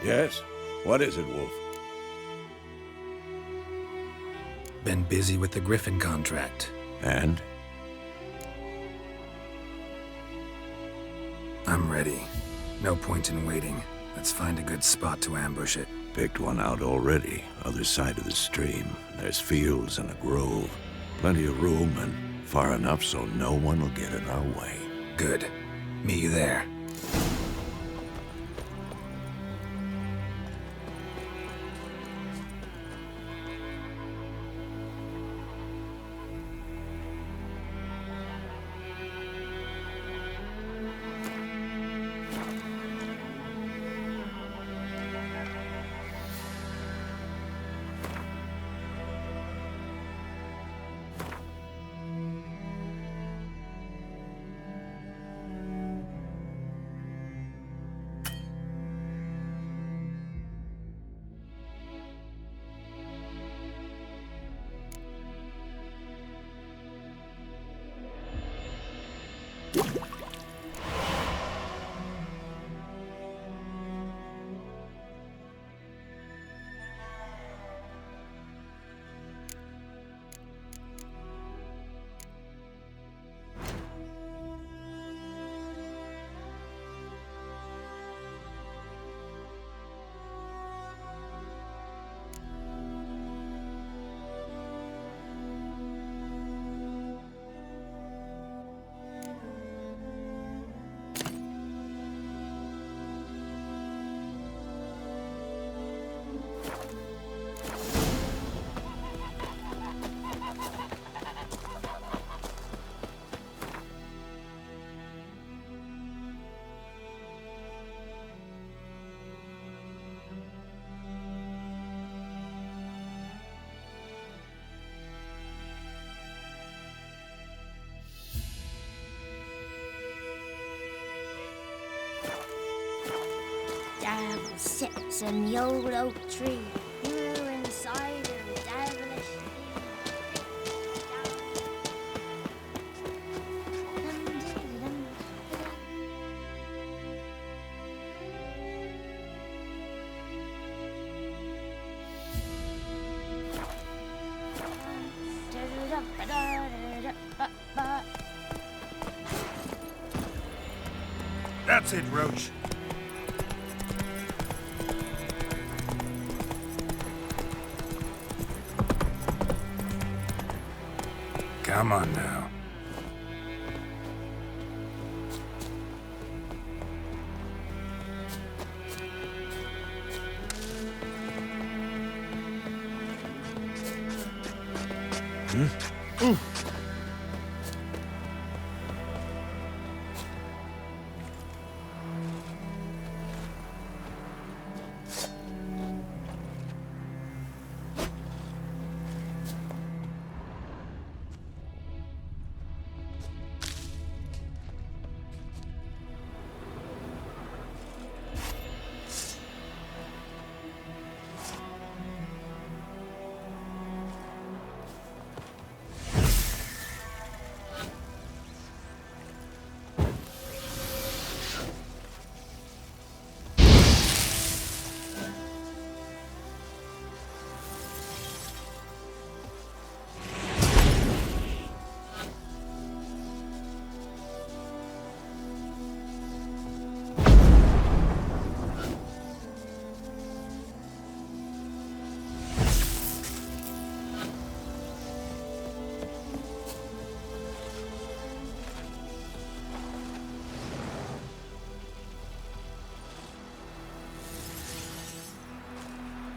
Yes? What is it, Wolf? Been busy with the Griffin contract. And? I'm ready. No point in waiting. Let's find a good spot to ambush it. Picked one out already. Other side of the stream. There's fields and a grove. Plenty of room and far enough so no one will get in our way. Good. Meet you there. Devil sits in the old oak tree. You're inside her devilish That's it, Roach. Come on now.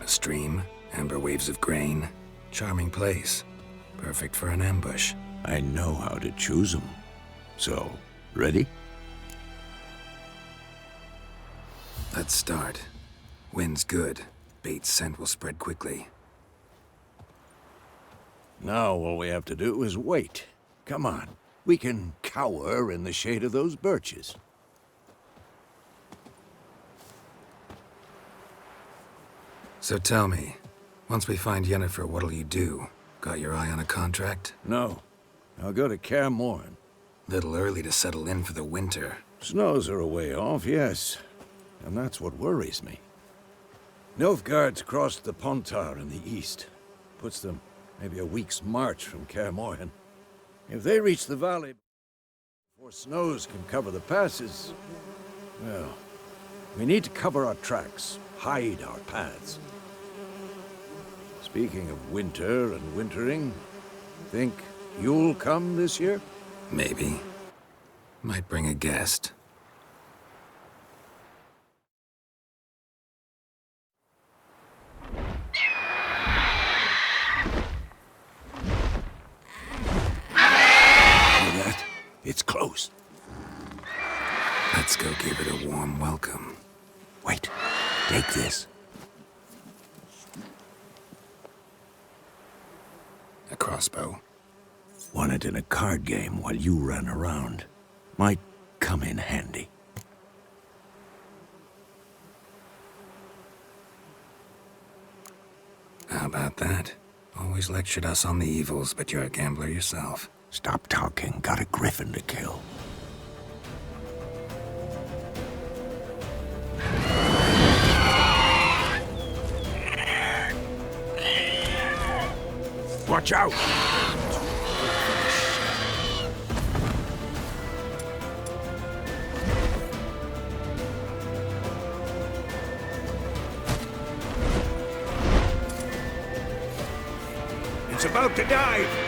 A stream, amber waves of grain. Charming place. Perfect for an ambush. I know how to choose them. So, ready? Let's start. Wind's good. Bait's scent will spread quickly. Now all we have to do is wait. Come on. We can cower in the shade of those birches. So tell me, once we find Yennefer, what'll you do? Got your eye on a contract? No. I'll go to Kaer Morhen. Little early to settle in for the winter. Snows are a way off, yes. And that's what worries me. Nilfgaard's crossed the Pontar in the east. Puts them maybe a week's march from Kaer Morhen. If they reach the valley before snows can cover the passes, well, we need to cover our tracks, hide our paths. Speaking of winter and wintering, think you'll come this year? Maybe. Might bring a guest. It's close. Let's go give it a warm welcome. Wait, take this. A crossbow. Won it in a card game while you ran around. Might come in handy. How about that? Always lectured us on the evils, but you're a gambler yourself. Stop talking. Got a griffin to kill. Watch out! It's about to dive!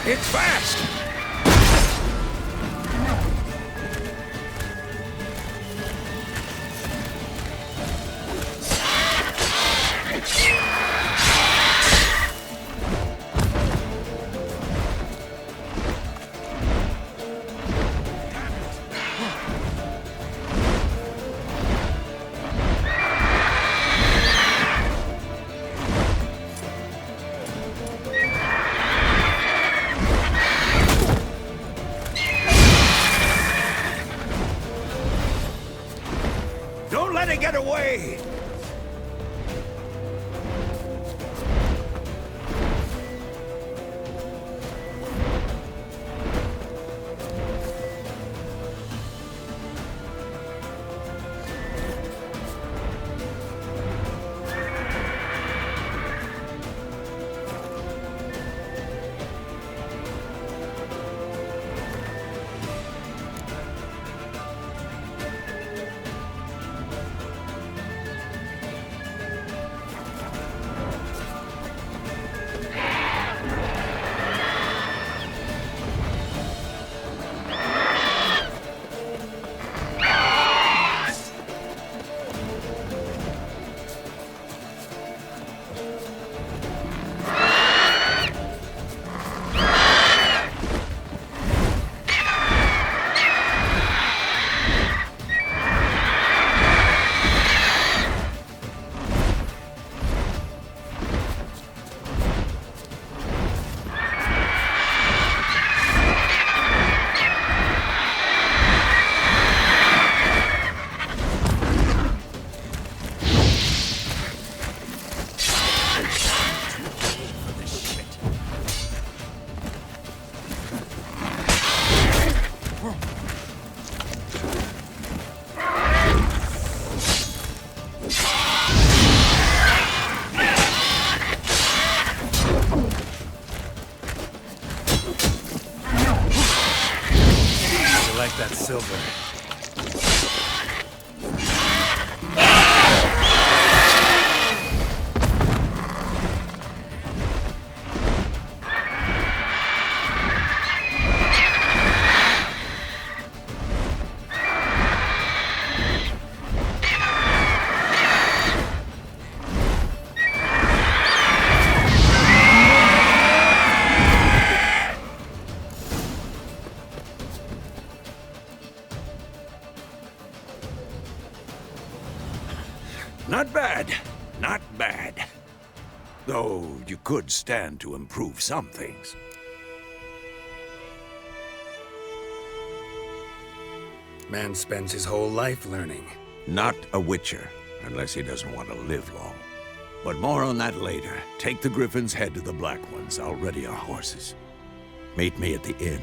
It's fast! Don't let it get away! silver. Not bad. Not bad. Though you could stand to improve some things. Man spends his whole life learning. Not a witcher, unless he doesn't want to live long. But more on that later. Take the Griffin's head to the Black Ones. I'll ready our horses. Meet me at the inn.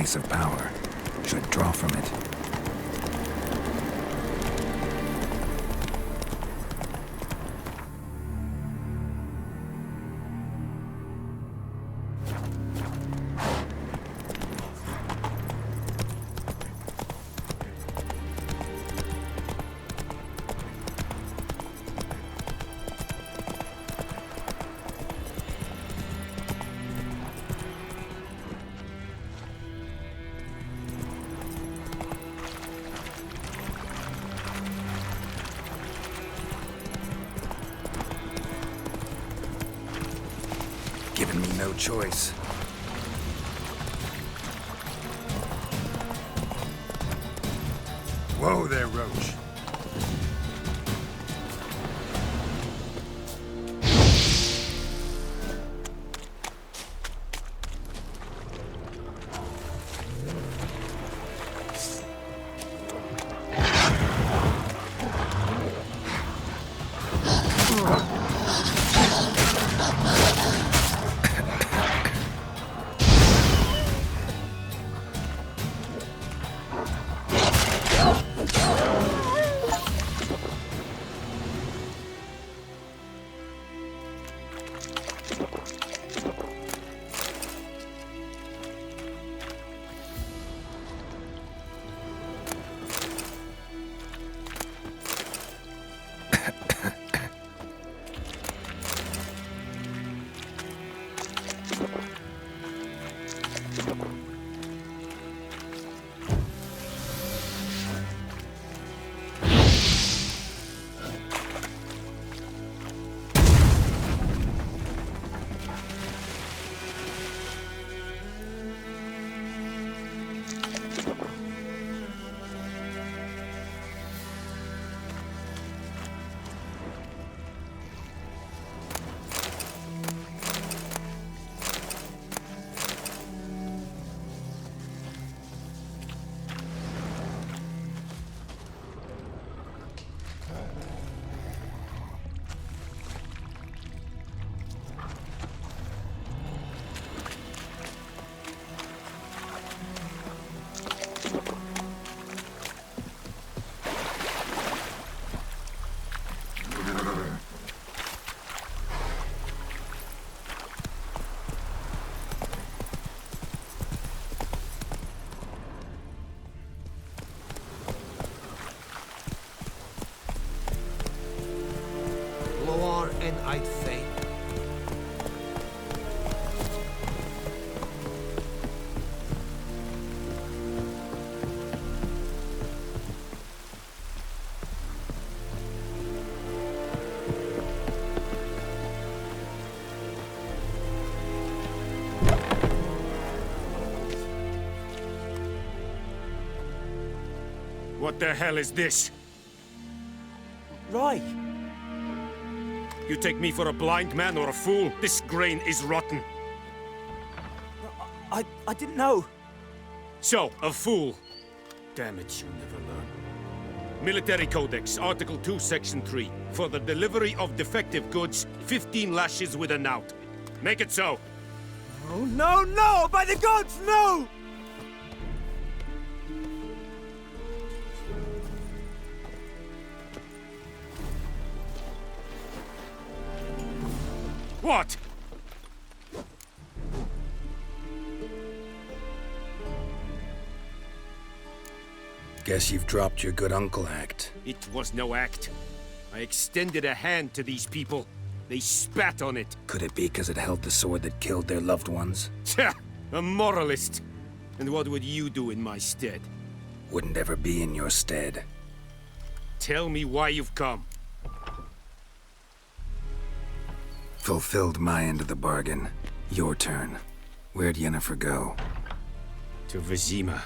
place of power. Should draw from it. Given me no choice. Whoa there, Roach. And I'd faint. What the hell is this? Right. You take me for a blind man or a fool? This grain is rotten. I didn't know. So, a fool. Damn it, you never learn. Military Codex, Article 2, Section 3. For the delivery of defective goods, 15 lashes with a knout. Make it so. Oh, no, no! By the gods, no! What? Guess you've dropped your good uncle act. It was no act. I extended a hand to these people. They spat on it. Could it be because it held the sword that killed their loved ones? Tja, a moralist. And what would you do in my stead? Wouldn't ever be in your stead. Tell me why you've come. Fulfilled my end of the bargain. Your turn. Where'd Yennefer go? To Vizima.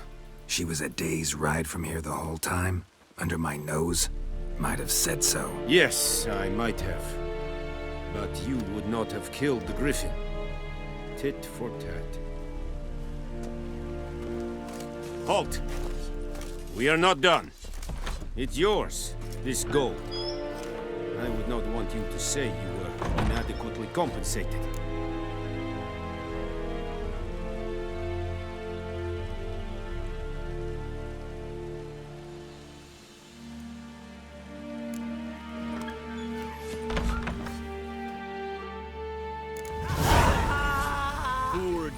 She was a day's ride from here the whole time? Under my nose? Might have said so. Yes, I might have. But you would not have killed the griffin. Tit for tat. Halt! We are not done. It's yours, this gold. I would not want you to say you were inadequately compensated.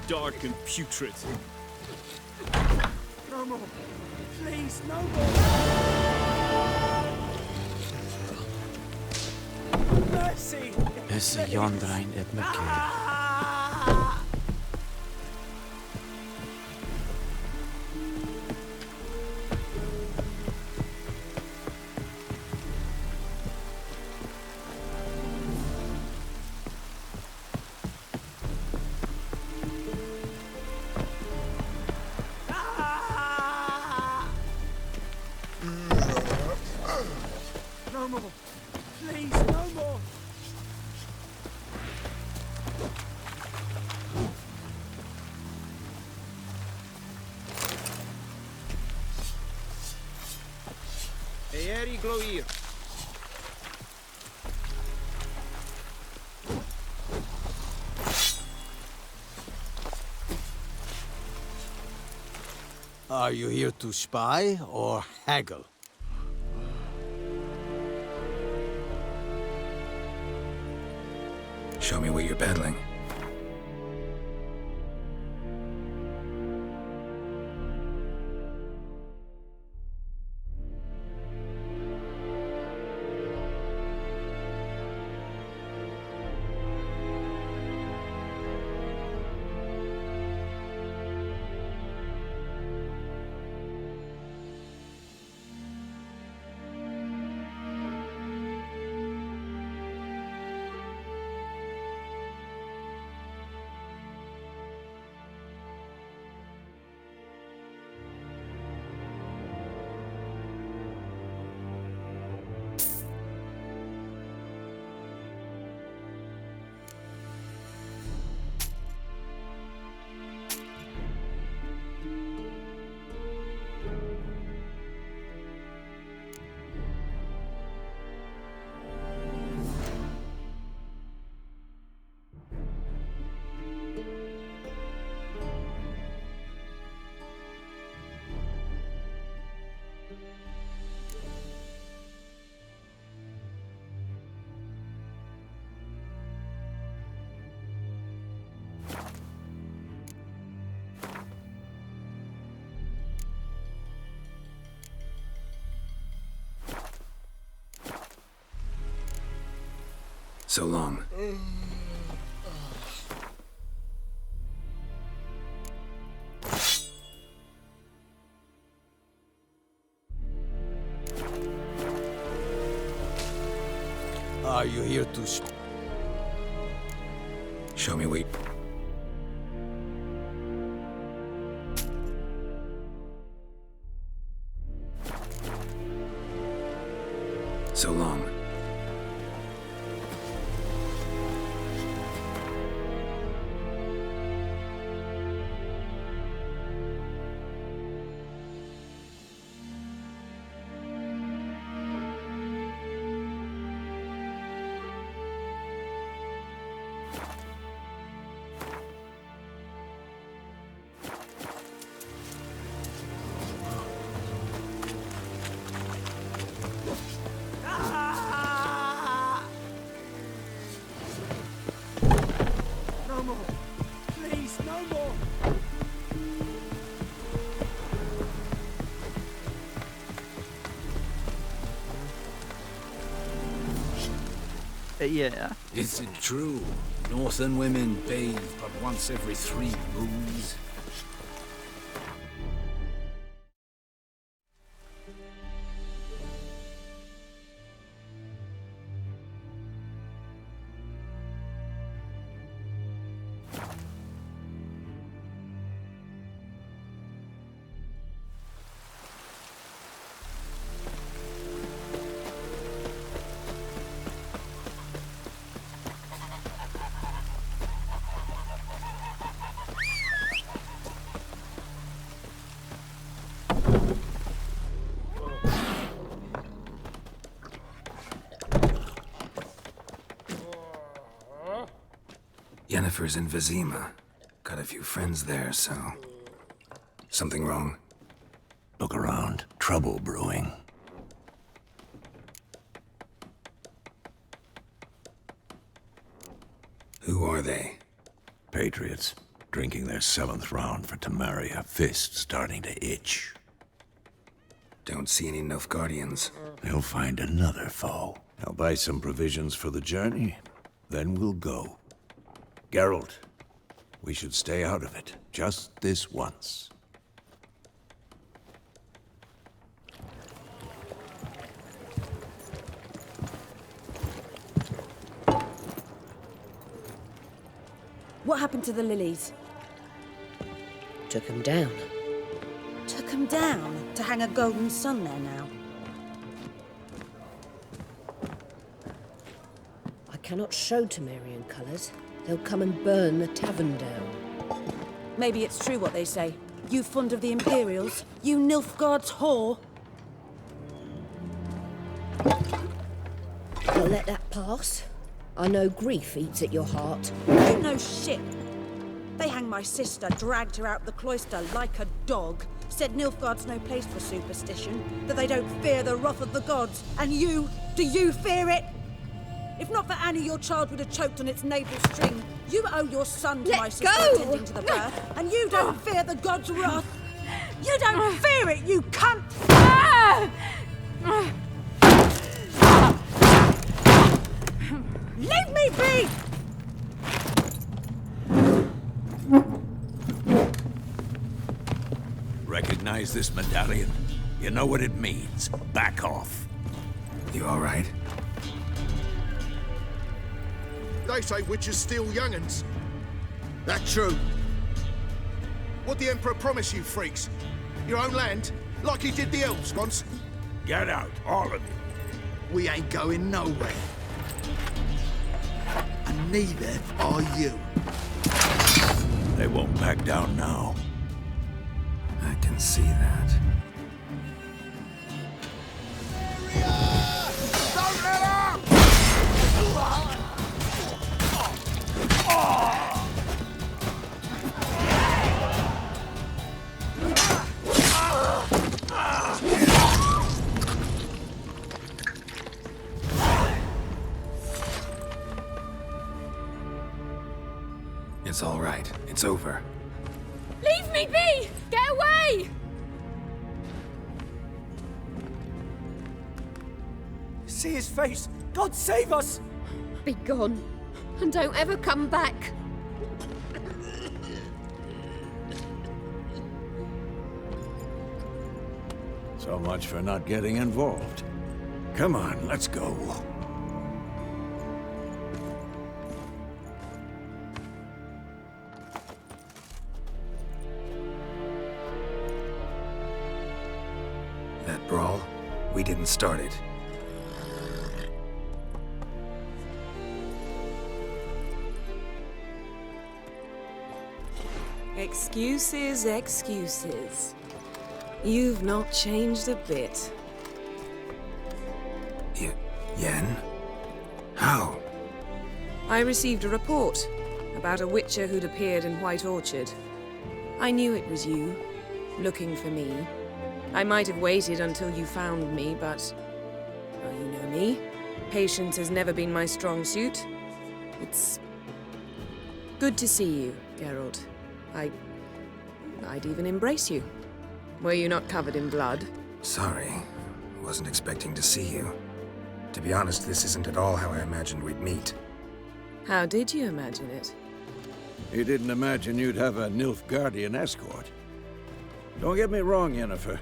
dark and putrid. No more. Please, no more. Mercy. Is yonder ein et me No more. Please, no more. Eeri gloir. Are you here to spy or haggle? Show me what you're peddling. So long. Are you here to Show me what... So long. No more. Please, no more. Yeah. Is it true? Northern women bathe but once every 3 moons? Yennefer's in Vizima. Got a few friends there, so... Something wrong? Look around. Trouble brewing. Who are they? Patriots. drinking their 7th round for Temeria, fist starting to itch. Don't see any Nilfgaardians. They'll find another foe. I'll buy some provisions for the journey, then we'll go. Geralt, we should stay out of it, just this once. What happened to the lilies? Took him down. Took them down to hang a golden sun there now. I cannot show Temerian colours. They'll come and burn the tavern down. Maybe it's true what they say. You fond of the Imperials? You Nilfgaard's whore? I'll let that pass. I know grief eats at your heart. You know shit. They hanged my sister, dragged her out the cloister like a dog. Said Nilfgaard's no place for superstition, that they don't fear the wrath of the gods. And you, do you fear it? If not for Annie, your child would have choked on its navel string. You owe your son to my sister attending to the birth, and you don't fear the gods' wrath. You don't fear it, you cunt! Leave me be! Recognize this medallion? You know what it means. Back off. You all right? They say witches steal young'uns. That true? What'd the Emperor promise you, freaks? Your own land? Like he did the elves once? Get out, all of you. We ain't going nowhere. And neither are you. They won't back down now. I can see that. Don't let up! It's all right. It's over. Leave me be! Get away! See his face! God save us! Be gone, and don't ever come back. So much for not getting involved. Come on, let's go. That brawl, we didn't start it. Excuses, excuses. You've not changed a bit. Yen? How? I received a report about a witcher who'd appeared in White Orchard. I knew it was you, looking for me. I might have waited until you found me, but... well, you know me. Patience has never been my strong suit. It's... good to see you, Geralt. I'd even embrace you. Were you not covered in blood? Sorry. Wasn't expecting to see you. To be honest, this isn't at all how I imagined we'd meet. How did you imagine it? You didn't imagine you'd have a Nilfgaardian escort. Don't get me wrong, Yennefer.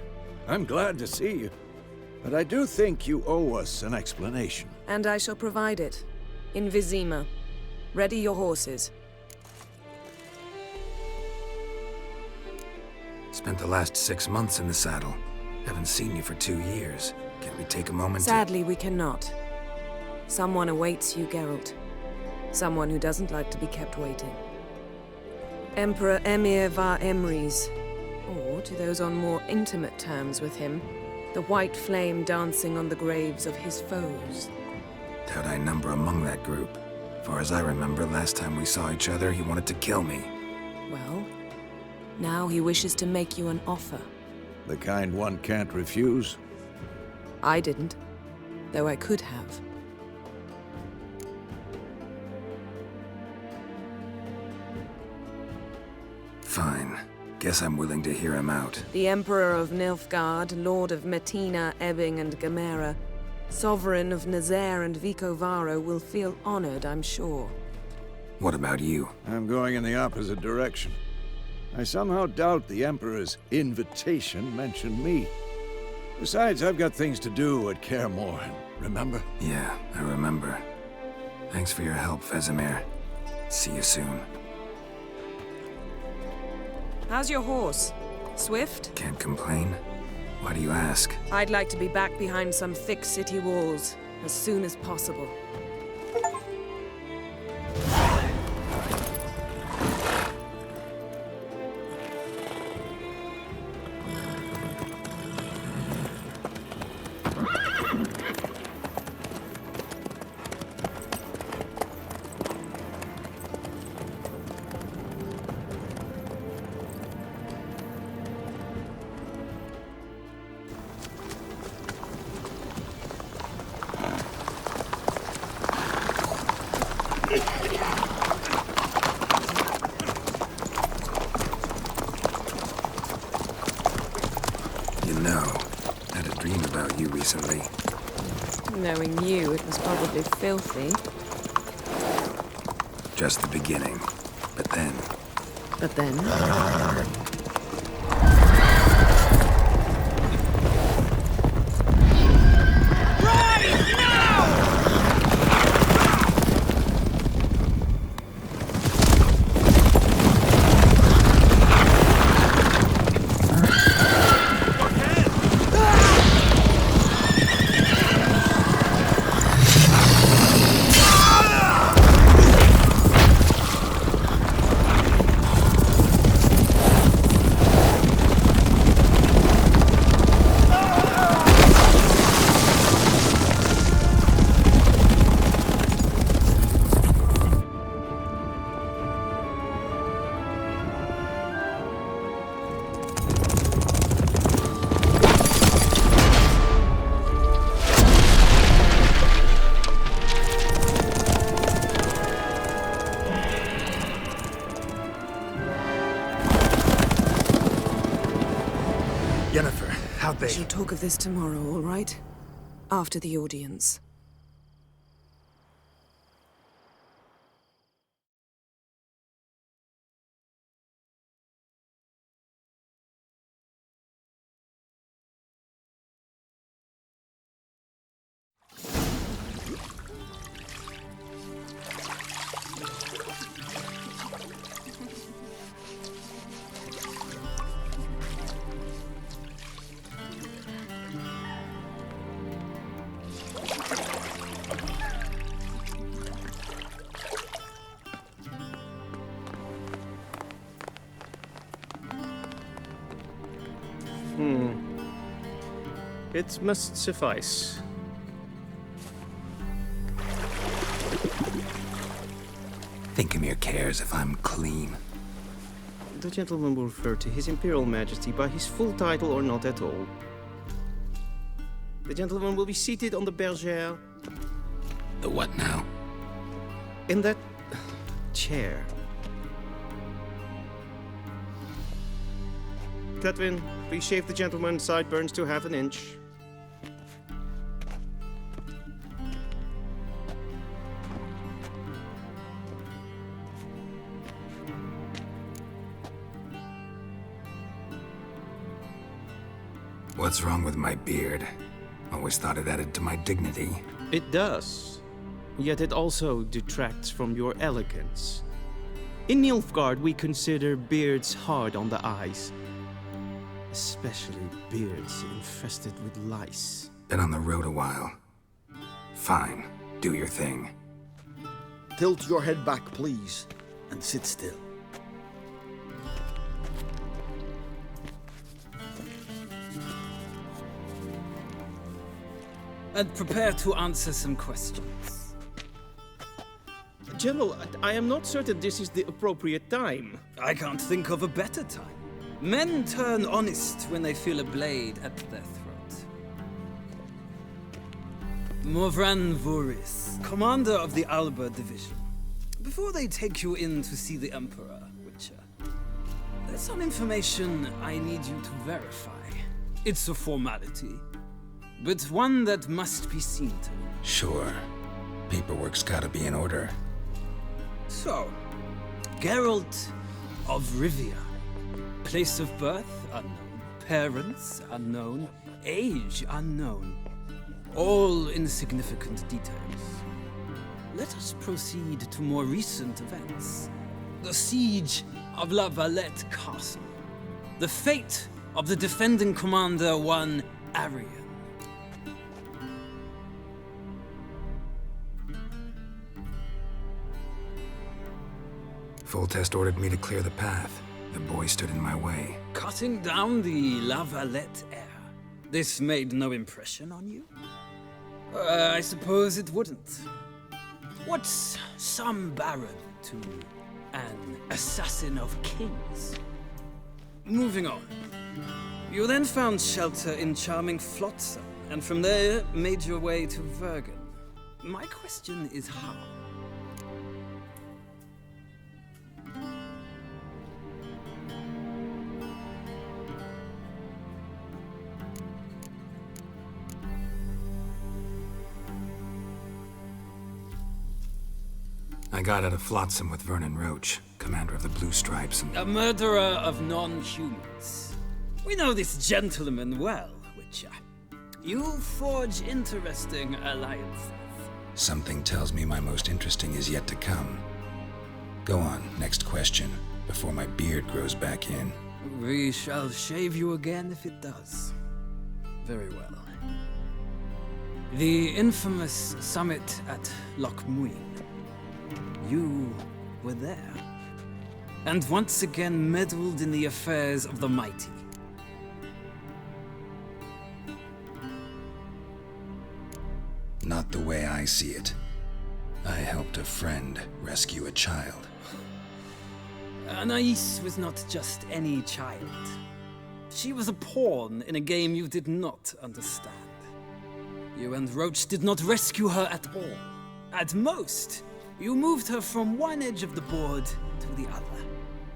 I'm glad to see you. But I do think you owe us an explanation. And I shall provide it. In Vizima. Ready your horses. Spent the last 6 months in the saddle. Haven't seen you for 2 years. Can we take a moment Sadly, we cannot. Someone awaits you, Geralt. Someone who doesn't like to be kept waiting. Emperor Emir var Emrys. Or, to those on more intimate terms with him, the white flame dancing on the graves of his foes. Doubt I number among that group. Far as I remember, last time we saw each other, he wanted to kill me. Well, now he wishes to make you an offer. The kind one can't refuse? I didn't, though I could have. Guess I'm willing to hear him out. The Emperor of Nilfgaard, Lord of Metina, Ebbing, and Gamera, Sovereign of Nazaire and Vicovaro will feel honored, I'm sure. What about you? I'm going in the opposite direction. I somehow doubt the Emperor's invitation mentioned me. Besides, I've got things to do at Kaer Morhen, remember? Yeah, I remember. Thanks for your help, Vesemir. See you soon. How's your horse? Swift? Can't complain. Why do you ask? I'd like to be back behind some thick city walls as soon as possible. Recently. Knowing you, it was probably filthy. Just the beginning. But then... But then? We shall talk of this tomorrow, all right? After the audience. It must suffice. Thinkemere cares if I'm clean. The gentleman will refer to His Imperial Majesty by his full title or not at all. The gentleman will be seated on the bergère. The what now? In that chair. Cletwin, please shave the gentleman's sideburns to half an inch. What's wrong with my beard? Always thought it added to my dignity. It does. Yet it also detracts from your elegance. In Nilfgaard, we consider beards hard on the eyes. Especially beards infested with lice. Been on the road a while. Fine. Do your thing. Tilt your head back, please, and sit still. And prepare to answer some questions. General, I am not certain this is the appropriate time. I can't think of a better time. Men turn honest when they feel a blade at their throat. Morvran Vuris, commander of the Alba Division. Before they take you in to see the Emperor, Witcher, There's some information I need you to verify. It's a formality, but one that must be seen to. Sure. Paperwork's gotta be in order. So, Geralt of Rivia. Place of birth unknown. Parents unknown. Age unknown. All insignificant details. Let us proceed to more recent events. The siege of La Valette Castle. The fate of the defending commander, one Arian. Foltest ordered me to clear the path. The boy stood in my way. Cutting down the La Valette heir. This made no impression on you? I suppose it wouldn't. What's some baron to an assassin of kings? Moving on. You then found shelter in charming Flotsam, and from there made your way to Vergen. My question is how? I got out of Flotsam with Vernon Roach, commander of the Blue Stripes, and... A murderer of non-humans. We know this gentleman well, Witcher. You forge interesting alliances. Something tells me my most interesting is yet to come. Go on, next question, before my beard grows back in. We shall shave you again if it does. Very well. The infamous summit at Loch Muin. You were there, and once again meddled in the affairs of the mighty. Not the way I see it. I helped a friend rescue a child. Anais was not just any child. She was a pawn in a game you did not understand. You and Roach did not rescue her at all. At most, you moved her from one edge of the board to the other,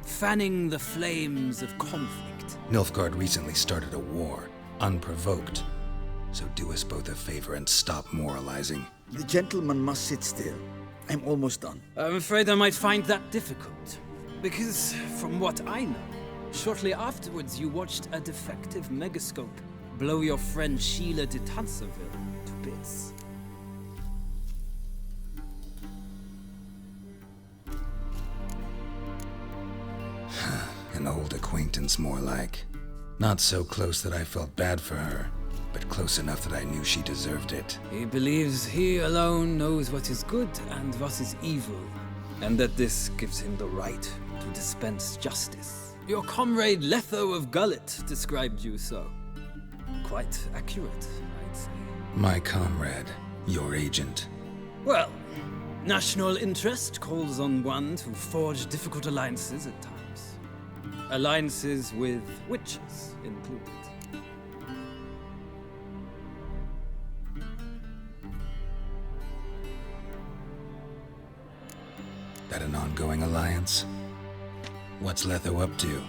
fanning the flames of conflict. Nilfgaard recently started a war, unprovoked. So do us both a favor and stop moralizing. The gentleman must sit still. I'm almost done. I'm afraid I might find that difficult. Because, from what I know, shortly afterwards you watched a defective megascope blow your friend Sheila de Tanserville to bits. An old acquaintance, more like. Not so close that I felt bad for her, but close enough that I knew she deserved it. He believes he alone knows what is good and what is evil, and that this gives him the right to dispense justice. Your comrade Letho of Gullet described you so. Quite accurate, I'd say. My comrade, your agent. Well, national interest calls on one to forge difficult alliances at times. Alliances with witches included. That an ongoing alliance? What's Letho up to?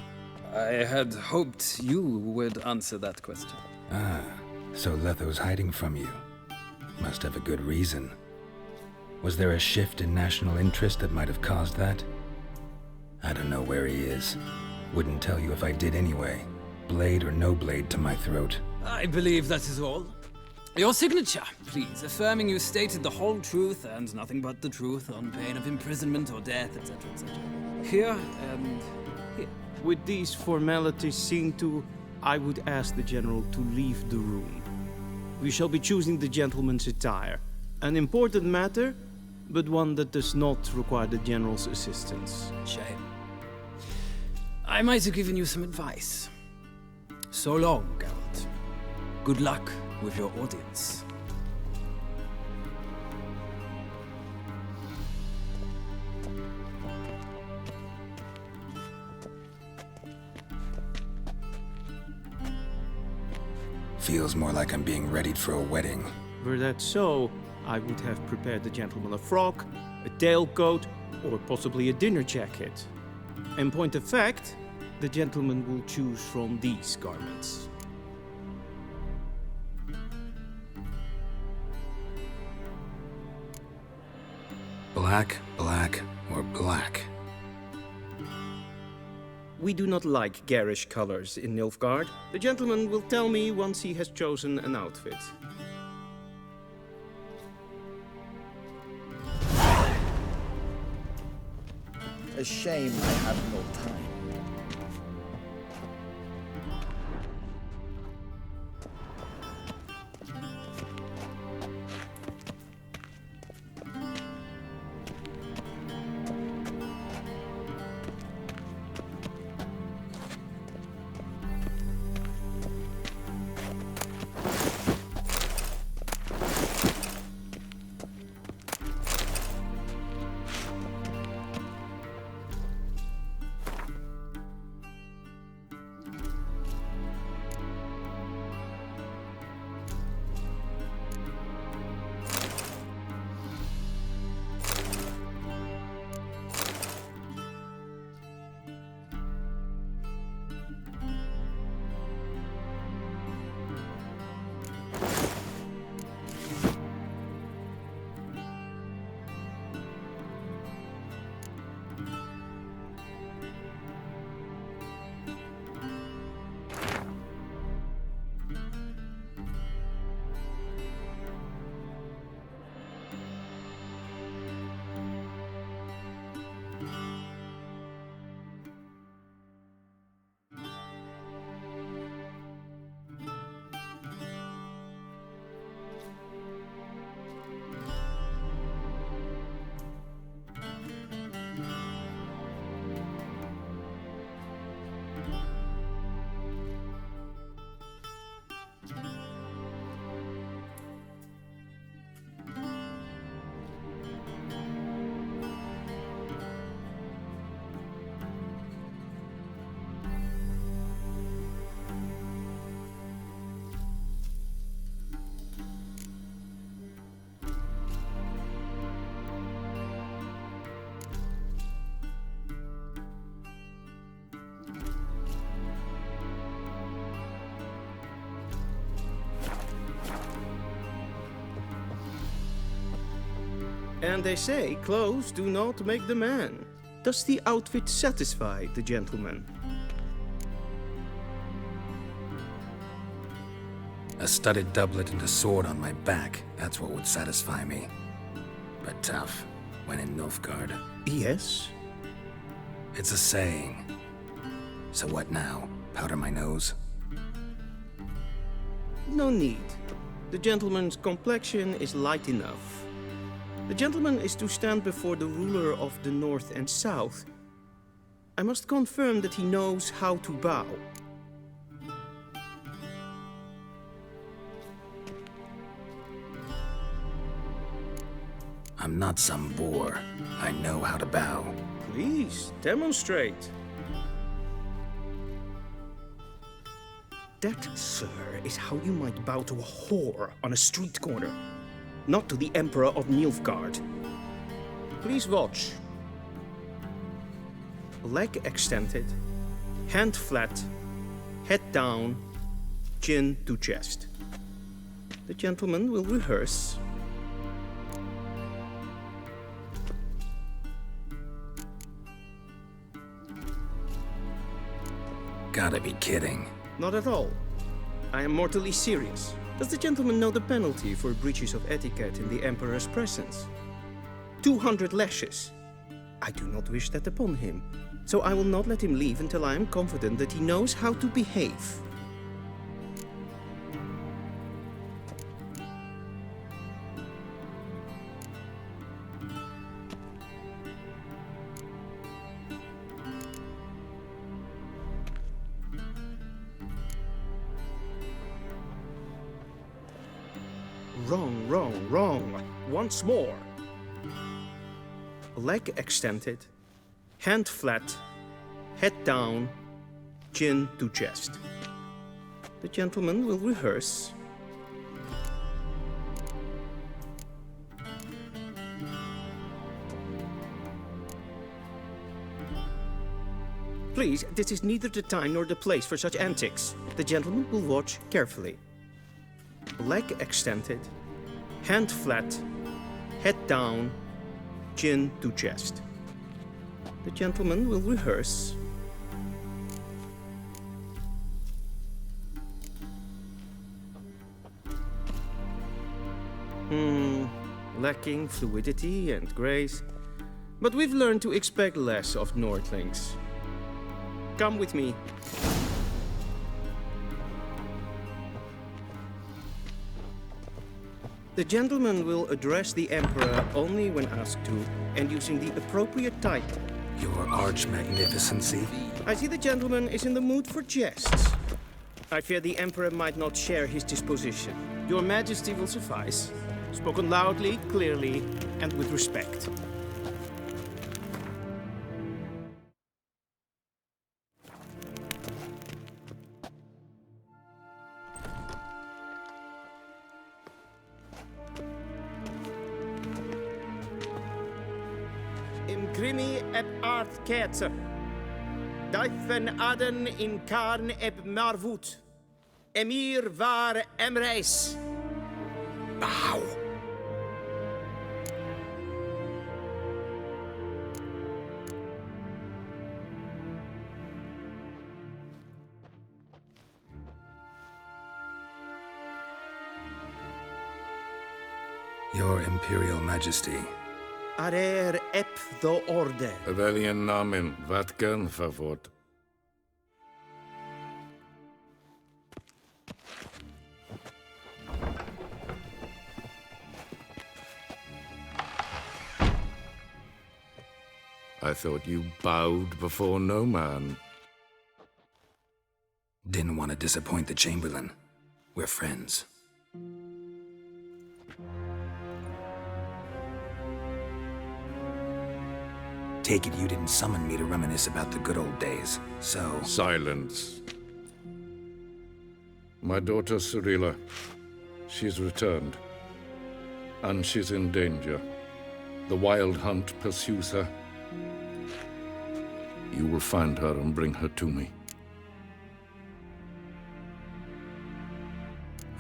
I had hoped you would answer that question. Ah, so Letho's hiding from you. Must have a good reason. Was there a shift in national interest that might have caused that? I don't know where he is. Wouldn't tell you if I did anyway. Blade or no blade to my throat. I believe that is all. Your signature, please, affirming you stated the whole truth and nothing but the truth on pain of imprisonment or death, etc., etc. Here and here. With these formalities seen to, I would ask the General to leave the room. We shall be choosing the gentleman's attire. An important matter, but one that does not require the General's assistance. Shame. I might have given you some advice. So long, Geralt. Good luck with your audience. Feels more like I'm being readied for a wedding. Were that so, I would have prepared the gentleman a frock, a tailcoat, or possibly a dinner jacket. In point of fact, the gentleman will choose from these garments. Black, black, or black? We do not like garish colors in Nilfgaard. The gentleman will tell me once he has chosen an outfit. A shame I have no time. And they say clothes do not make the man. Does the outfit satisfy the gentleman? A studded doublet and a sword on my back, that's what would satisfy me. But tough, when in Nilfgaard. Yes? It's a saying. So what now? Powder my nose? No need. The gentleman's complexion is light enough. The gentleman is to stand before the ruler of the North and South. I must confirm that he knows how to bow. I'm not some boor. I know how to bow. Please, demonstrate. That, sir, is how you might bow to a whore on a street corner, not to the Emperor of Nilfgaard. Please watch. Leg extended, hand flat, head down, chin to chest. The gentleman will rehearse. Gotta be kidding. Not at all. I am mortally serious. Does the gentleman know the penalty for breaches of etiquette in the Emperor's presence? 200 lashes. I do not wish that upon him, so I will not let him leave until I am confident that he knows how to behave. Wrong, wrong, wrong. Once more. Leg extended, hand flat, head down, chin to chest. The gentleman will rehearse. Please, this is neither the time nor the place for such antics. The gentleman will watch carefully. Leg extended, hand flat, head down, chin to chest. The gentleman will rehearse. Lacking fluidity and grace. But we've learned to expect less of Nordlings. Come with me. The gentleman will address the Emperor only when asked to, and using the appropriate title. Your Arch-Magnificency? I see the gentleman is in the mood for jests. I fear the Emperor might not share his disposition. Your Majesty will suffice. Spoken loudly, clearly, and with respect. Imgrimi eb art ketzer. Dijfen aden in karn eb marvoet. Emir var emreis. Bow. Your Imperial Majesty. Arer ep the orde. Weljen namen, wat kan favort? I thought you bowed before no man. Didn't want to disappoint the Chamberlain. We're friends. Take it you didn't summon me to reminisce about the good old days, so... Silence. My daughter Cyrilla, she's returned. And she's in danger. The wild hunt pursues her. You will find her and bring her to me.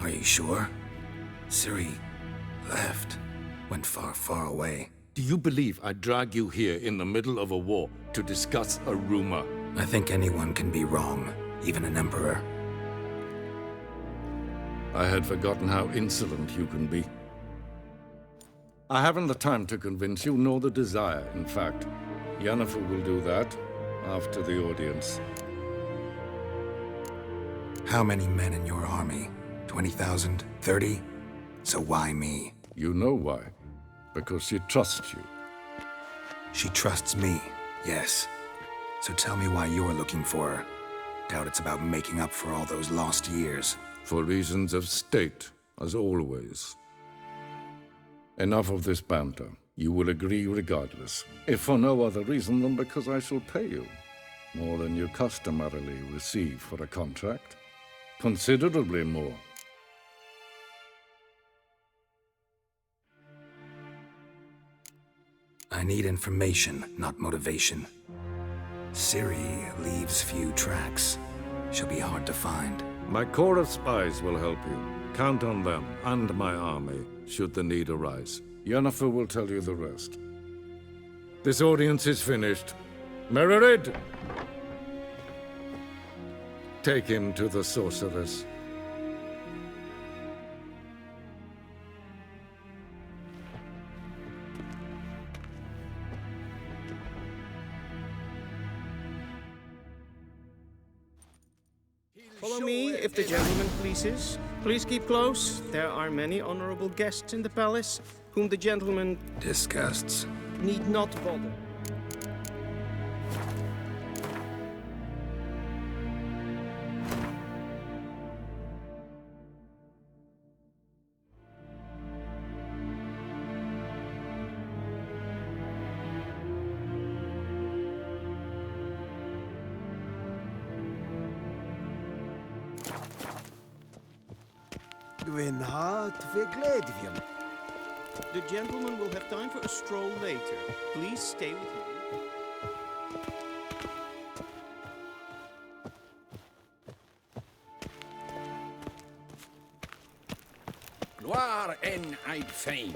Are you sure? Ciri left. Went far, far away. Do you believe I'd drag you here in the middle of a war to discuss a rumor? I think anyone can be wrong, even an emperor. I had forgotten how insolent you can be. I haven't the time to convince you, nor the desire, in fact. Yennefer will do that after the audience. How many men in your army? 20,000? 30? So why me? You know why. Because she trusts you. She trusts me, yes. So tell me why you're looking for her. Doubt it's about making up for all those lost years. For reasons of state, as always. Enough of this banter. You will agree regardless. If for no other reason than because I shall pay you. More than you customarily receive for a contract. Considerably more. I need information, not motivation. Ciri leaves few tracks. She'll be hard to find. My corps of spies will help you. Count on them, and my army, should the need arise. Yennefer will tell you the rest. This audience is finished. Mererid! Take him to the sorceress. Follow me, if the gentleman pleases. Please keep close. There are many honorable guests in the palace, whom the gentleman disgusts. Need not bother. The gentleman will have time for a stroll later. Please stay with me. Loire en I'd fain.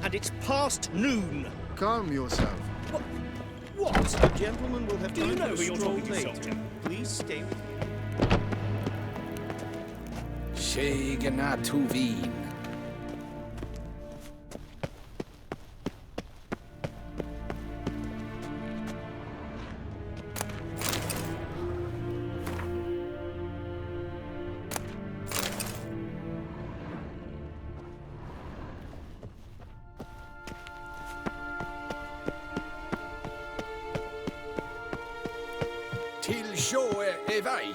And it's past noon. Calm yourself. What? The gentleman will have Do you time know for a who you're stroll talking to, later. soldier? Please stay with me. Shegana Tuveen. Till sjå är väg.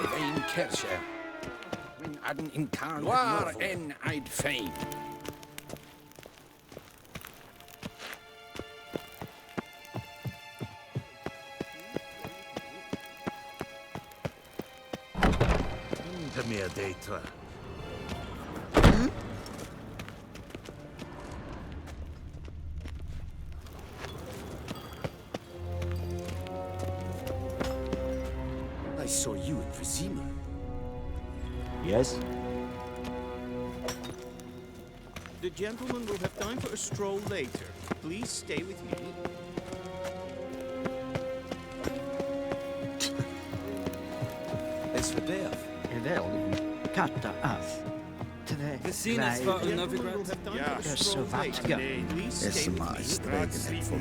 Evein Kersher. When Adden in Carn. Loire en I'd fain. Inte mer dejtra. I saw you in Vizima. Yes? The gentleman will have time for a stroll later. Please stay with me. Es fördärv. Evelyn, katta af. Gesines var Novigrad. Ja, så vackra. Please Det stay som with har me. strägen får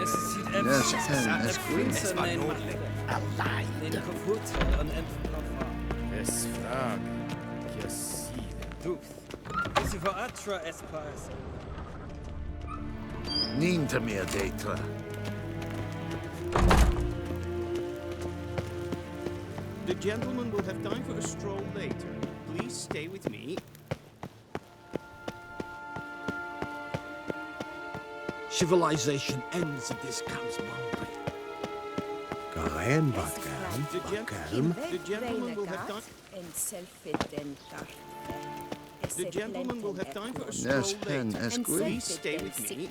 Es sieht Yes, es Prinsen ein Allein. Den kaputt an Entflaffa. Es frag. Kiasive. Duth. Sie var atra espas. Inte mer dejtra. The gentleman will have time for a stroll later. Please stay with me. Civilization ends at this camp's boundary. The gentleman will have time. The gentleman will have time for a stroll Yes, and later. as good. Please stay with me.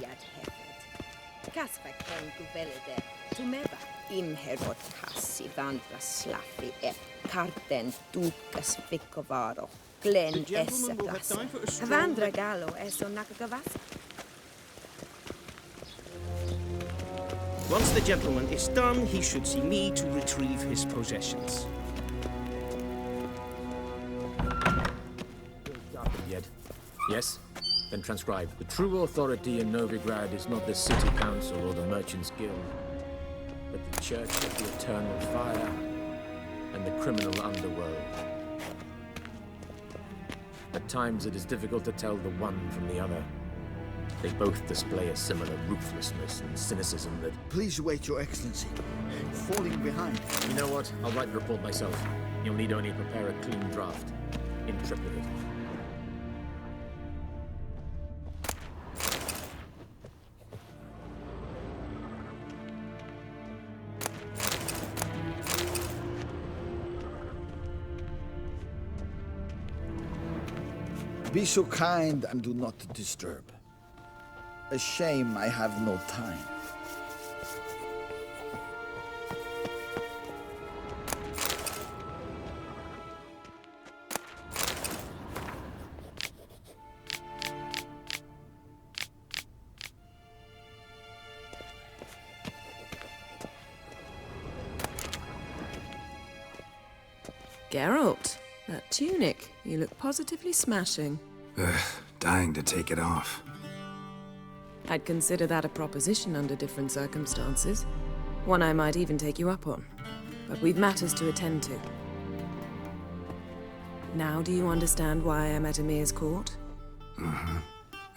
Tumeva imherot hassi vandra slaffi et karten tukas pikkovaro glen essa kassa. Vandra galo eso nakagavas. Once the gentleman is done, he should see me to retrieve his possessions. said. Yes? Then transcribe. The true authority in Novigrad is not the city council or the merchants' guild, but the Church of the Eternal Fire and the criminal underworld. At times it is difficult to tell the one from the other. They both display a similar ruthlessness and cynicism that... Please wait, Your Excellency. Falling behind. You know what? I'll write the report myself. You'll need only prepare a clean draft. In triplicate. Be so kind and do not disturb. A shame I have no time. Geralt, that tunic. You look positively smashing. Ugh, dying to take it off. I'd consider that a proposition under different circumstances. One I might even take you up on. But we've matters to attend to. Now do you understand why I'm at Emir's court? Mm-hmm.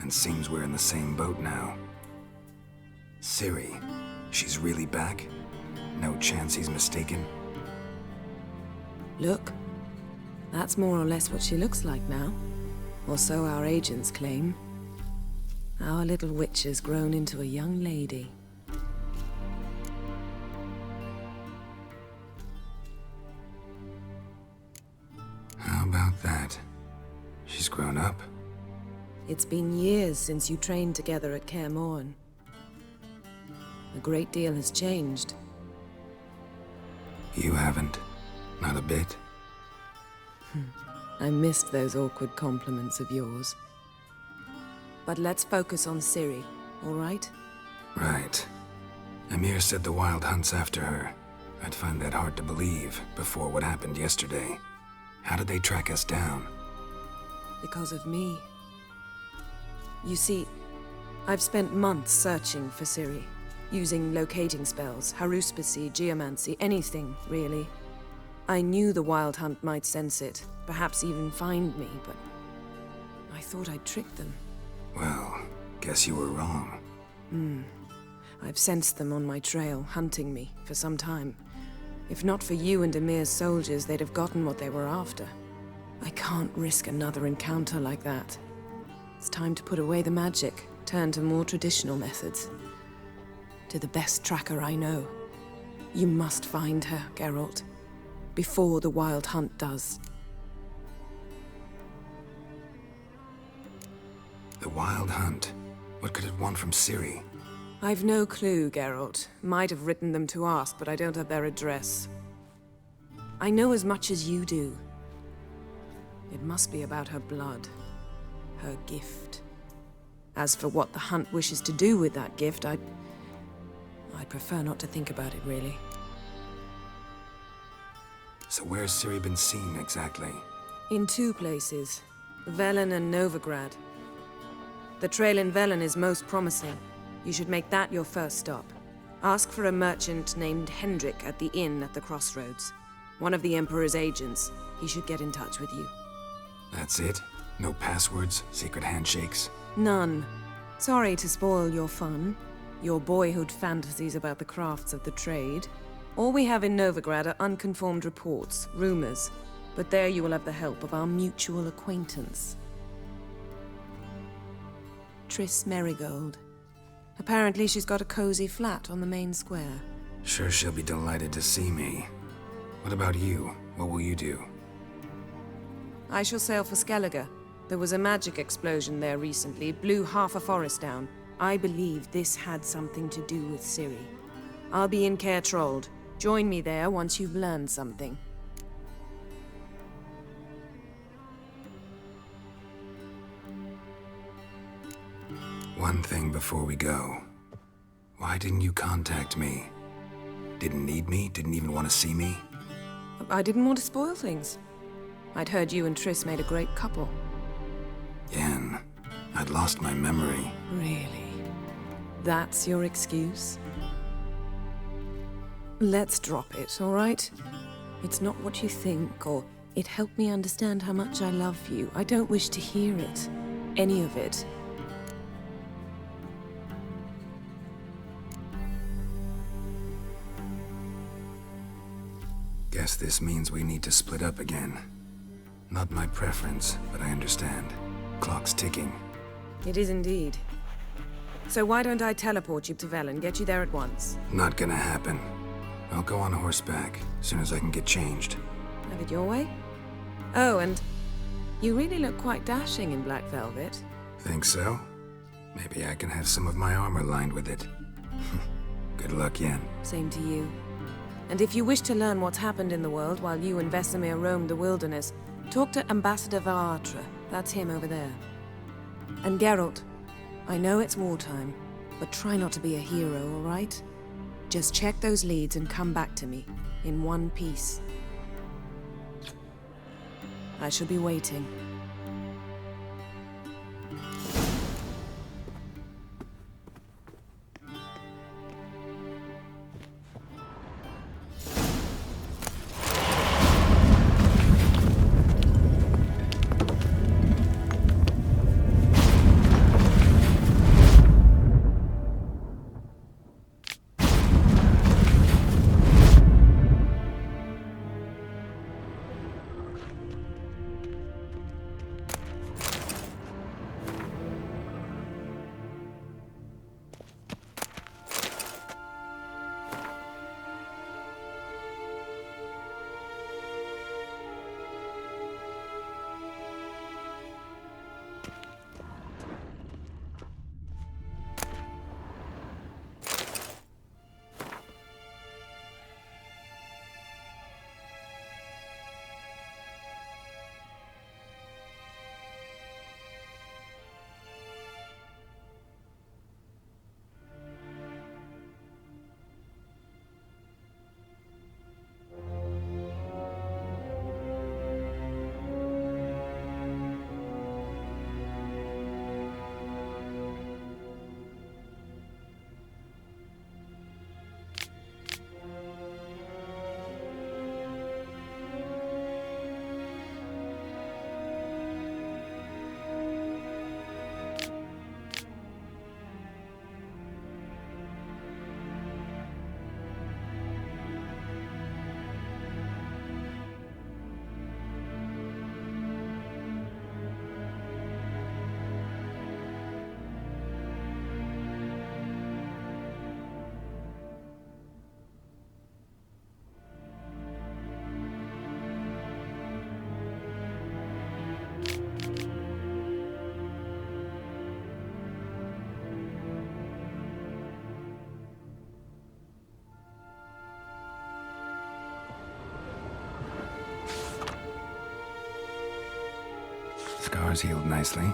And seems we're in the same boat now. Ciri, she's really back? No chance he's mistaken? Look, that's more or less what she looks like now. Or so our agents claim. Our little witch has grown into a young lady. How about that? She's grown up? It's been years since you trained together at Kaer Morhen. A great deal has changed. You haven't. Not a bit. I missed those awkward compliments of yours. But let's focus on Ciri, all right? Right. Emir said the Wild Hunt's after her. I'd find that hard to believe before what happened yesterday. How did they track us down? Because of me. You see, I've spent months searching for Ciri, using locating spells, haruspicy, geomancy, anything, really. I knew the Wild Hunt might sense it, perhaps even find me, but I thought I'd tricked them. Well, guess you were wrong. I've sensed them on my trail, hunting me, for some time. If not for you and Emir's soldiers, they'd have gotten what they were after. I can't risk another encounter like that. It's time to put away the magic, turn to more traditional methods. To the best tracker I know. You must find her, Geralt. Before the Wild Hunt does. The Wild Hunt? What could it want from Ciri? I've no clue, Geralt. Might have written them to ask, but I don't have their address. I know as much as you do. It must be about her blood. Her gift. As for what the Hunt wishes to do with that gift, I'd prefer not to think about it, really. So where's Ciri been seen, exactly? In two places. Velen and Novigrad. The trail in Velen is most promising. You should make that your first stop. Ask for a merchant named Hendrik at the inn at the crossroads. One of the Emperor's agents. He should get in touch with you. That's it? No passwords? Secret handshakes? None. Sorry to spoil your fun. Your boyhood fantasies about the crafts of the trade. All we have in Novigrad are unconfirmed reports, rumors. But there you will have the help of our mutual acquaintance. Triss Merigold. Apparently she's got a cozy flat on the main square. Sure she'll be delighted to see me. What about you? What will you do? I shall sail for Skellige. There was a magic explosion there recently, blew half a forest down. I believe this had something to do with Ciri. I'll be in Caer Trold. Join me there once you've learned something. One thing before we go. Why didn't you contact me? Didn't need me? Didn't even want to see me? I didn't want to spoil things. I'd heard you and Triss made a great couple. Yen, I'd lost my memory. Really? That's your excuse? Let's drop it, all right? It's not what you think, or it helped me understand how much I love you. I don't wish to hear it. Any of it. Guess this means we need to split up again. Not my preference, but I understand. Clock's ticking. It is indeed. So why don't I teleport you to Vel and get you there at once? Not gonna happen. I'll go on horseback, as soon as I can get changed. Have it your way? Oh, and you really look quite dashing in black velvet. Think so? Maybe I can have some of my armor lined with it. Good luck, Yen. Same to you. And if you wish to learn what's happened in the world while you and Vesemir roamed the wilderness, talk to Ambassador Varatra. That's him over there. And Geralt, I know it's wartime, but try not to be a hero, all right? Just check those leads and come back to me, in one piece. I shall be waiting. Scars healed nicely.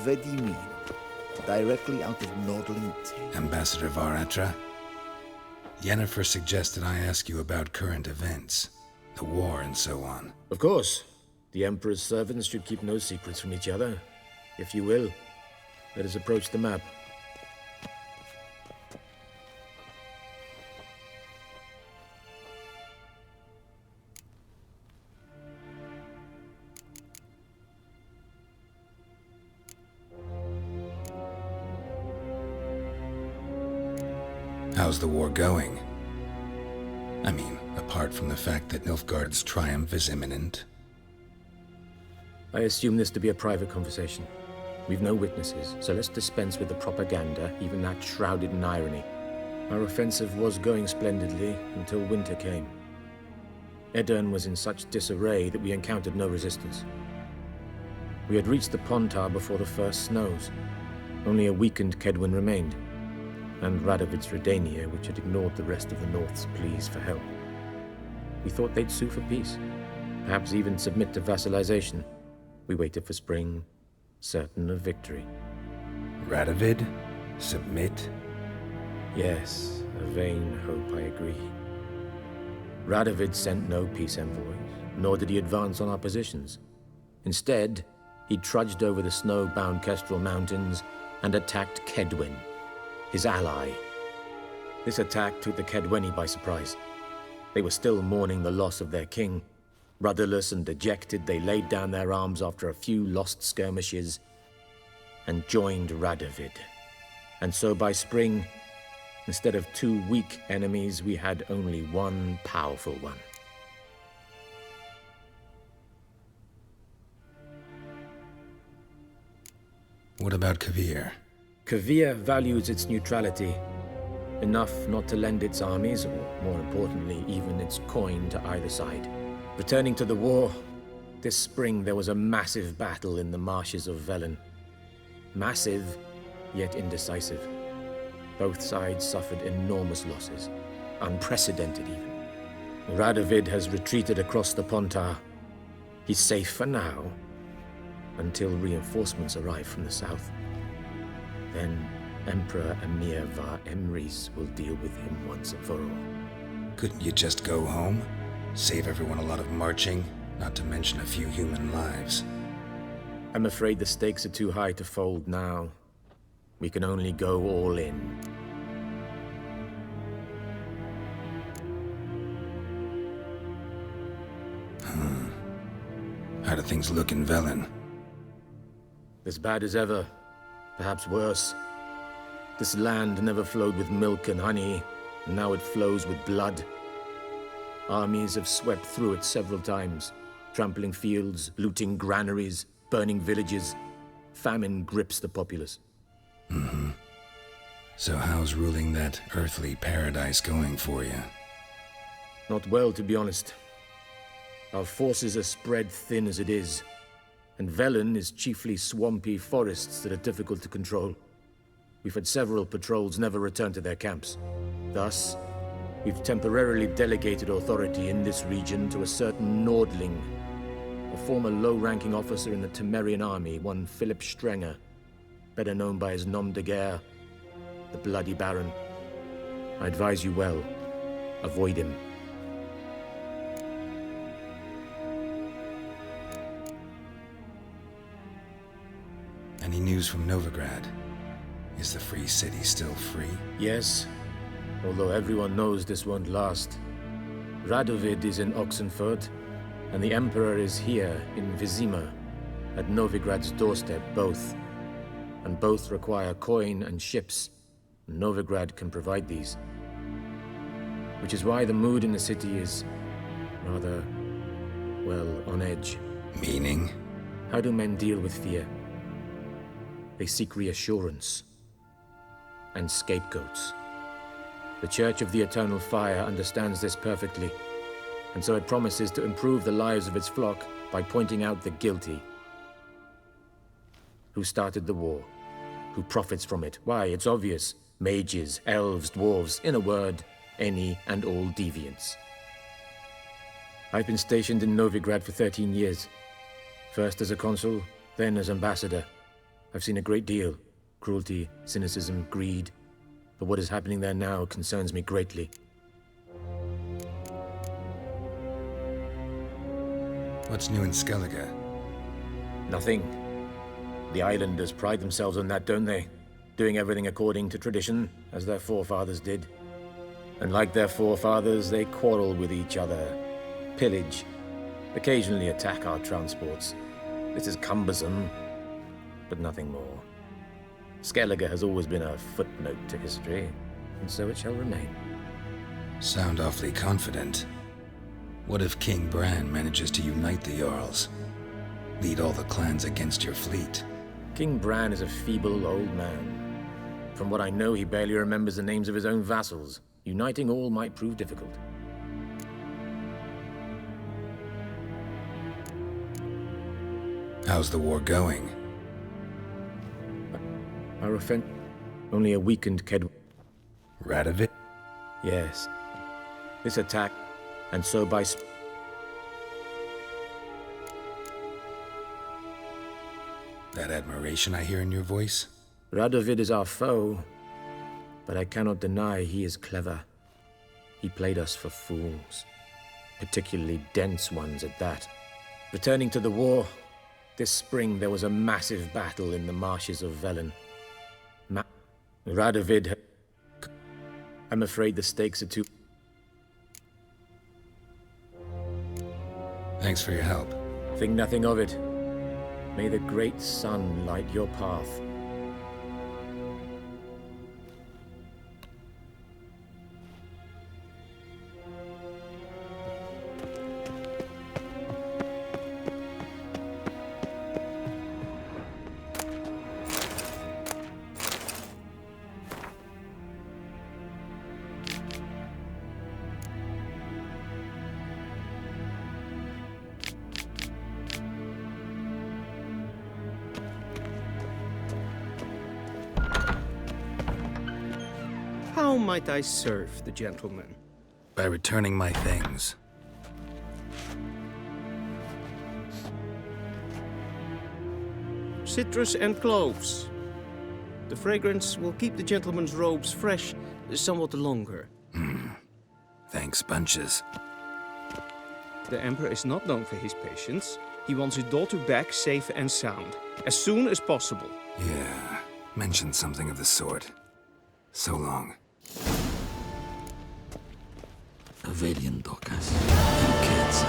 Vedimi, directly out of Nordling Tale. Ambassador Varatra, Yennefer suggested I ask you about current events, the war and so on. Of course. The Emperor's servants should keep no secrets from each other. If you will, let us approach the map. How's the war going? I mean, apart from the fact that Nilfgaard's triumph is imminent. I assume this to be a private conversation. We've no witnesses, so let's dispense with the propaganda, even that shrouded in irony. Our offensive was going splendidly until winter came. Edirn was in such disarray that we encountered no resistance. We had reached the Pontar before the first snows. Only a weakened Kedwin remained, and Radovid's Redania, which had ignored the rest of the North's pleas for help. We thought they'd sue for peace, perhaps even submit to vassalization. We waited for spring, certain of victory. Radovid? Submit? Yes, a vain hope, I agree. Radovid sent no peace envoys, nor did he advance on our positions. Instead, he trudged over the snow-bound Kestrel Mountains and attacked Kedwin, his ally. This attack took the Kedweni by surprise. They were still mourning the loss of their king. Rudderless and dejected, they laid down their arms after a few lost skirmishes and joined Radovid. And so by spring, instead of 2 weak enemies, we had only one powerful one. What about Kavir? Kavir values its neutrality, enough not to lend its armies, or more importantly, even its coin to either side. Returning to the war, this spring there was a massive battle in the marshes of Velen. Massive, yet indecisive. Both sides suffered enormous losses, unprecedented even. Radovid has retreated across the Pontar. He's safe for now, until reinforcements arrive from the south. Then Emperor Emir Var Emrys will deal with him once and for all. Couldn't you just go home? Save everyone a lot of marching, not to mention a few human lives. I'm afraid the stakes are too high to fold now. We can only go all in. How do things look in Velen? As bad as ever, perhaps worse. This land never flowed with milk and honey, and now it flows with blood. Armies have swept through it several times, trampling fields, looting granaries, burning villages. Famine grips the populace. Mm-hmm. So how's ruling that earthly paradise going for you? Not well, to be honest. Our forces are spread thin as it is, and Velen is chiefly swampy forests that are difficult to control. We've had several patrols never return to their camps. Thus, we've temporarily delegated authority in this region to a certain Nordling, a former low-ranking officer in the Temerian army, one Philip Strenger, better known by his nom de guerre, the Bloody Baron. I advise you well, avoid him. Any news from Novigrad? Is the free city still free? Yes, although everyone knows this won't last. Radovid is in Oxenford, and the Emperor is here in Vizima, at Novigrad's doorstep, both. And both require coin and ships, and Novigrad can provide these. Which is why the mood in the city is rather, well, on edge. Meaning? How do men deal with fear? They seek reassurance and scapegoats. The Church of the Eternal Fire understands this perfectly, and so it promises to improve the lives of its flock by pointing out the guilty. Who started the war? Who profits from it? Why, it's obvious. Mages, elves, dwarves, in a word, any and all deviants. I've been stationed in Novigrad for 13 years. First as a consul, then as ambassador. I've seen a great deal. Cruelty, cynicism, greed. But what is happening there now concerns me greatly. What's new in Skellige? Nothing. The islanders pride themselves on that, don't they? Doing everything according to tradition, as their forefathers did. And like their forefathers, they quarrel with each other, pillage, occasionally attack our transports. This is cumbersome, but nothing more. Skellige has always been a footnote to history, and so it shall remain. Sound awfully confident. What if King Bran manages to unite the Jarls? Lead all the clans against your fleet? King Bran is a feeble old man. From what I know, he barely remembers the names of his own vassals. Uniting all might prove difficult. How's the war going? Our offense... Only a weakened Ked... Radovid? Yes. This attack, and so by... That admiration I hear in your voice? Radovid is our foe, but I cannot deny he is clever. He played us for fools, particularly dense ones at that. Returning to the war, this spring there was a massive battle in the marshes of Velen. Radovid... I'm afraid the stakes are too... Thanks for your help. Think nothing of it. May the great sun light your path. How might I serve the gentleman? By returning my things. Citrus and cloves. The fragrance will keep the gentleman's robes fresh somewhat longer. Thanks, bunches. The Emperor is not known for his patience. He wants his daughter back safe and sound, as soon as possible. Yeah, mentioned something of the sort. So long. Avelian Dokas. And kids.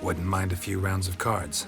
Wouldn't mind a few rounds of cards.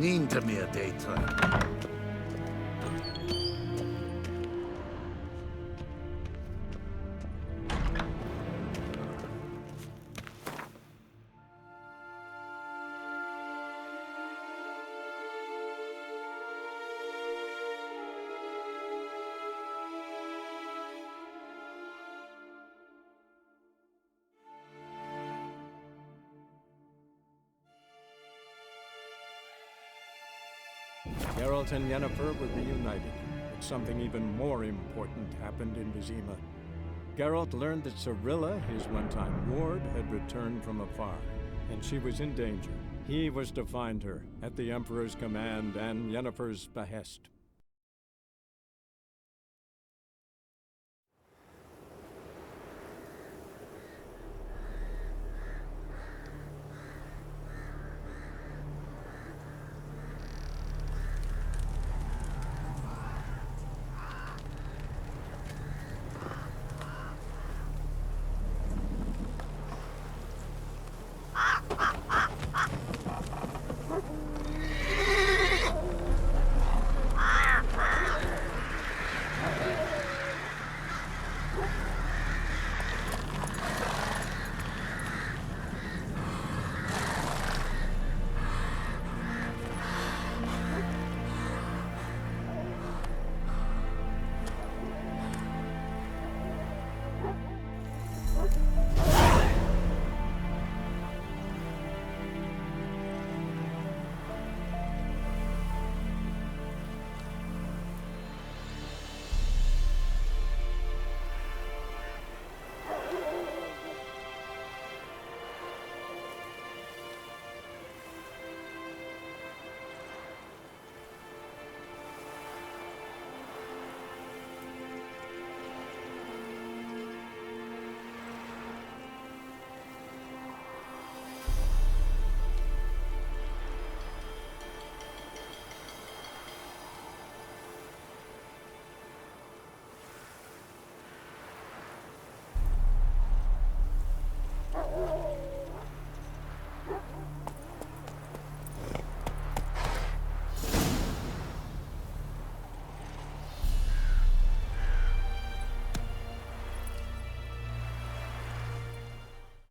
Niente mehr daytime. Geralt and Yennefer were reunited, but something even more important happened in Vizima. Geralt learned that Cirilla, his one-time ward, had returned from afar, and she was in danger. He was to find her, at the Emperor's command and Yennefer's behest.